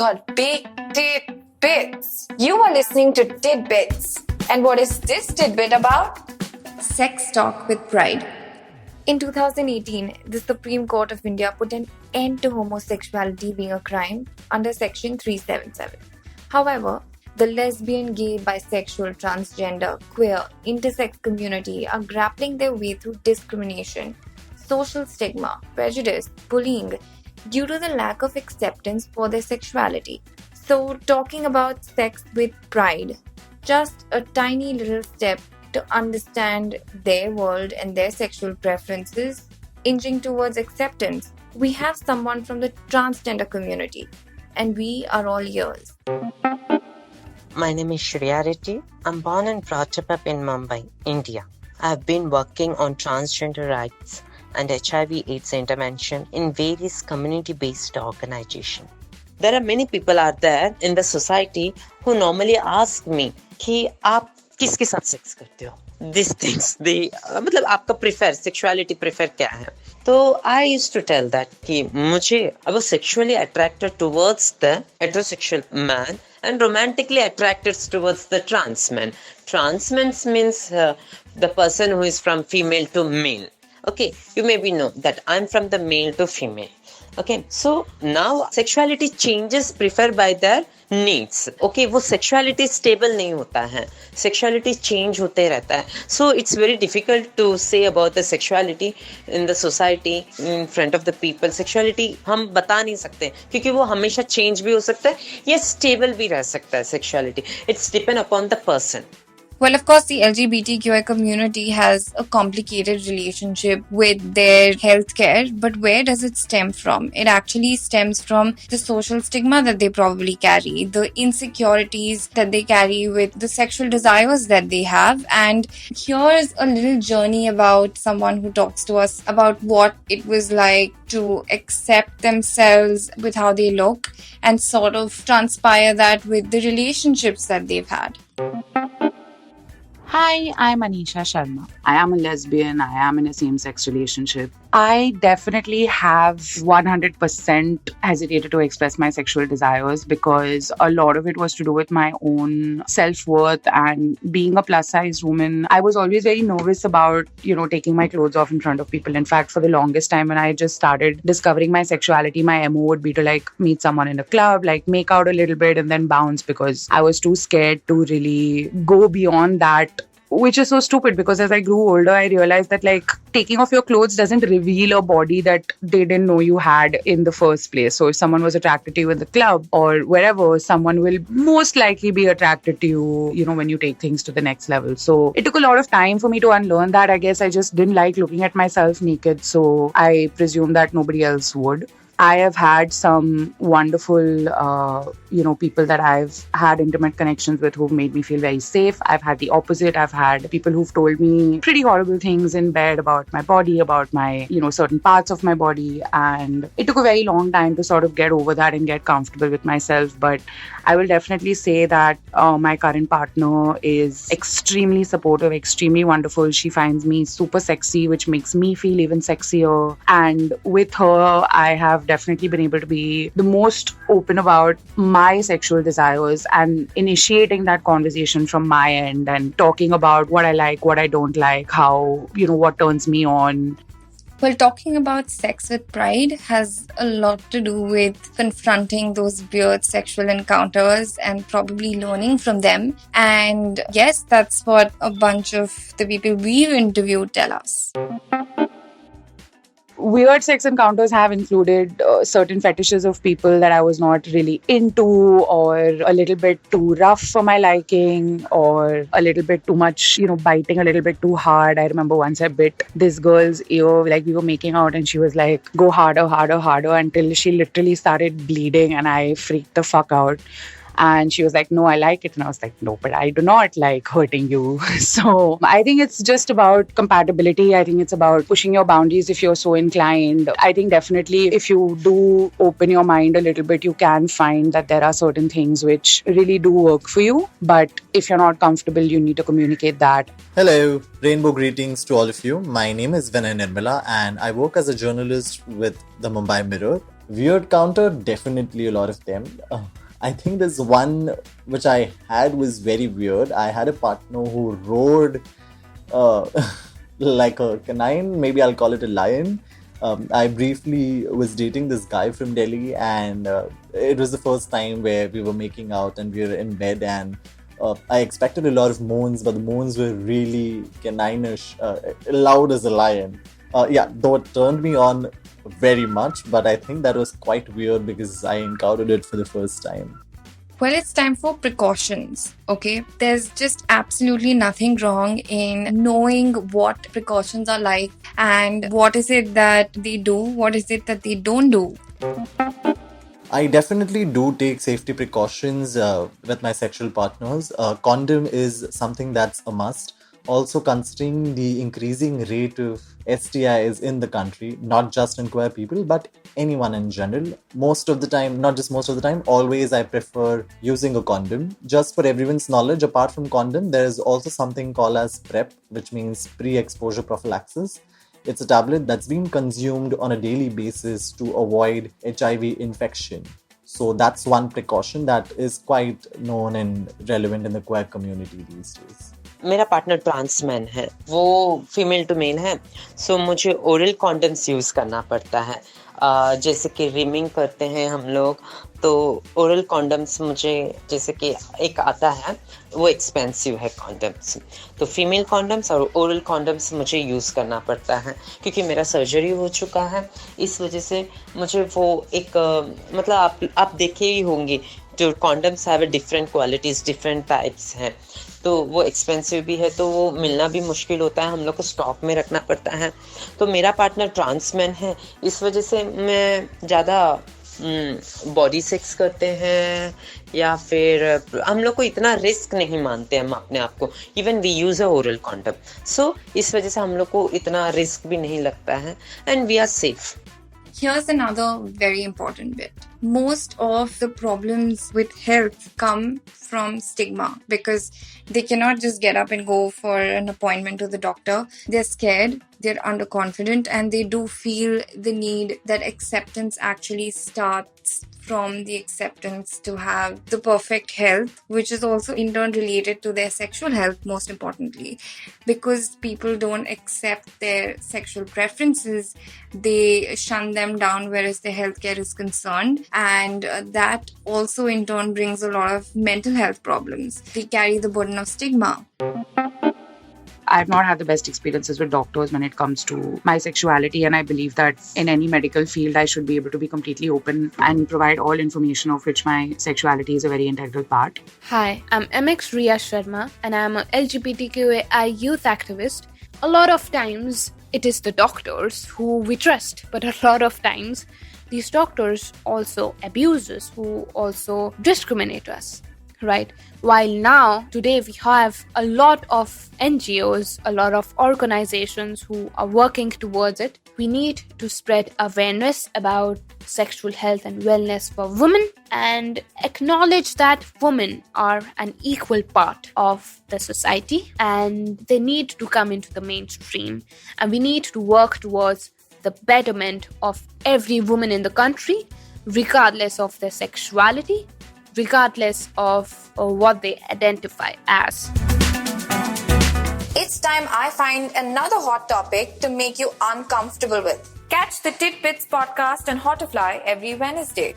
called Big Tidbits. You are listening to Tidbits. And what is this tidbit about? Sex talk with pride. In 2018, the Supreme Court of India put an end to homosexuality being a crime under Section 377. However, the lesbian, gay, bisexual, transgender, queer, intersex community are grappling their way through discrimination, social stigma, prejudice, bullying due to the lack of acceptance for their sexuality. So, talking about sex with pride, just a tiny little step to understand their world and their sexual preferences, inching towards acceptance. We have someone from the transgender community, and we are all ears. My name is Shree. I'm born and brought up in Mumbai, India. I've been working on transgender rights and HIV/AIDS intervention in various community-based organizations. There are many people out there in the society who normally ask me कि आप किसके साथ sex करते हो? These things, मतलब आपका sexuality prefer क्या है? तो I used to tell that कि मुझे I was sexually attracted towards the heterosexual man and romantically attracted towards the trans man. Trans man means the person who is from female to male. Okay, you maybe know that I'm from the male to female. Okay, so now sexuality changes preferred by their needs. Okay, वो sexuality stable नहीं होता है. Sexuality change होते रहता है. So it's very difficult to say about the sexuality in the society in front of the people. Sexuality हम बता नहीं सकते क्योंकि वो हमेशा change भी हो सकता है या stable भी रह सकता है sexuality. It's depend upon the person. Well, of course, the LGBTQI community has a complicated relationship with their healthcare, but where does it stem from? It actually stems from the social stigma that they probably carry, the insecurities that they carry with the sexual desires that they have. And here's a little journey about someone who talks to us about what it was like to accept themselves with how they look and sort of transpire that with the relationships that they've had. Hi, I'm Anita Sharma. I am a lesbian. I am in a same-sex relationship. I definitely have 100% hesitated to express my sexual desires because a lot of it was to do with my own self-worth and being a plus-sized woman. I was always very nervous about, taking my clothes off in front of people. In fact, for the longest time when I just started discovering my sexuality, my MO would be to meet someone in a club, make out a little bit and then bounce because I was too scared to really go beyond that. Which is so stupid because as I grew older, I realized that taking off your clothes doesn't reveal a body that they didn't know you had in the first place. So if someone was attracted to you in the club or wherever, someone will most likely be attracted to you, when you take things to the next level. So it took a lot of time for me to unlearn that. I guess I just didn't like looking at myself naked. So I presume that nobody else would. I have had some wonderful, people that I've had intimate connections with who've made me feel very safe. I've had the opposite. I've had people who've told me pretty horrible things in bed about my body, about my, certain parts of my body. And it took a very long time to sort of get over that and get comfortable with myself. But I will definitely say that my current partner is extremely supportive, extremely wonderful. She finds me super sexy, which makes me feel even sexier. And with her, I have definitely been able to be the most open about my sexual desires and initiating that conversation from my end and talking about what I like, what I don't like, how, what turns me on. Well, talking about sex with pride has a lot to do with confronting those weird sexual encounters and probably learning from them. And yes, that's what a bunch of the people we've interviewed tell us. Weird sex encounters have included certain fetishes of people that I was not really into, or a little bit too rough for my liking, or a little bit too much, biting a little bit too hard. I remember once I bit this girl's ear, we were making out and she was like, go harder, harder, harder, until she literally started bleeding and I freaked the fuck out. And she was like, no, I like it. And I was like, no, but I do not like hurting you. So I think it's just about compatibility. I think it's about pushing your boundaries if you're so inclined. I think definitely if you do open your mind a little bit, you can find that there are certain things which really do work for you. But if you're not comfortable, you need to communicate that. Hello, rainbow greetings to all of you. My name is Vinay and I work as a journalist with the Mumbai Mirror, Weird counter, definitely a lot of them. I think there's one which I had was very weird. I had a partner who roared uh, like a canine, maybe I'll call it a lion. I briefly was dating this guy from Delhi, and it was the first time where we were making out and we were in bed, and I expected a lot of moans, but the moans were really canine-ish, loud as a lion. Yeah, though it turned me on very much, but I think that was quite weird because I encountered it for the first time. Well, it's time for precautions, okay? There's just absolutely nothing wrong in knowing what precautions are like and what is it that they do, what is it that they don't do. I definitely do take safety precautions with my sexual partners. Condom is something that's a must. Also, considering the increasing rate of STIs in the country, not just in queer people, but anyone in general, most of the time, not just most of the time, always I prefer using a condom. Just for everyone's knowledge, apart from condom, there is also something called as PrEP, which means pre-exposure prophylaxis. It's a tablet that's being consumed on a daily basis to avoid HIV infection. So that's one precaution that is quite known and relevant in the queer community these days. मेरा partner trans man है, वो female to mail है, सो मुझे oral condoms use करना पड़ता है. जैसे कि रिमिंग करते हैं हम लोग, तो ओरल कॉन्डम्स मुझे, जैसे कि एक आता है वो एक्सपेंसिव है कॉन्डम्स, तो फीमेल कॉन्डम्स और ओरल कॉन्डम्स मुझे यूज़ करना पड़ता है क्योंकि मेरा सर्जरी हो चुका है. इस वजह से मुझे वो एक मतलब आप देखे ही होंगे जो condoms have different qualities, different types हैं, तो वो एक्सपेंसिव भी है, तो वो मिलना भी मुश्किल होता है, हम लोग को स्टॉक में रखना पड़ता है. तो मेरा पार्टनर ट्रांसमैन है, इस वजह से मैं ज़्यादा बॉडी सेक्स करते हैं या फिर हम लोग को इतना रिस्क नहीं मानते हम अपने आप को. Even we use a oral condom, so इस वजह से हम लोग को इतना रिस्क भी नहीं लगता है and we are safe. Here's another very important bit. Most of the problems with health come from stigma because they cannot just get up and go for an appointment to the doctor. They're scared, they're underconfident, and they do feel the need that acceptance actually starts from the acceptance to have the perfect health, which is also in turn related to their sexual health, most importantly. Because people don't accept their sexual preferences, they shun them down whereas their healthcare is concerned, and that also in turn brings a lot of mental health problems. They carry the burden of stigma. I've not had the best experiences with doctors when it comes to my sexuality, and I believe that in any medical field, I should be able to be completely open and provide all information of which my sexuality is a very integral part. Hi, I'm MX Riya Sharma, and I'm a LGBTQI youth activist. A lot of times, it is the doctors who we trust, but a lot of times, these doctors also abuse us, who also discriminate us. Right. While now, today we have a lot of NGOs, a lot of organizations who are working towards it. We need to spread awareness about sexual health and wellness for women and acknowledge that women are an equal part of the society and they need to come into the mainstream. And we need to work towards the betterment of every woman in the country, regardless of their sexuality, regardless of what they identify as. It's time I find another hot topic to make you uncomfortable with. Catch the Tidbits podcast on Hauterfly every Wednesday.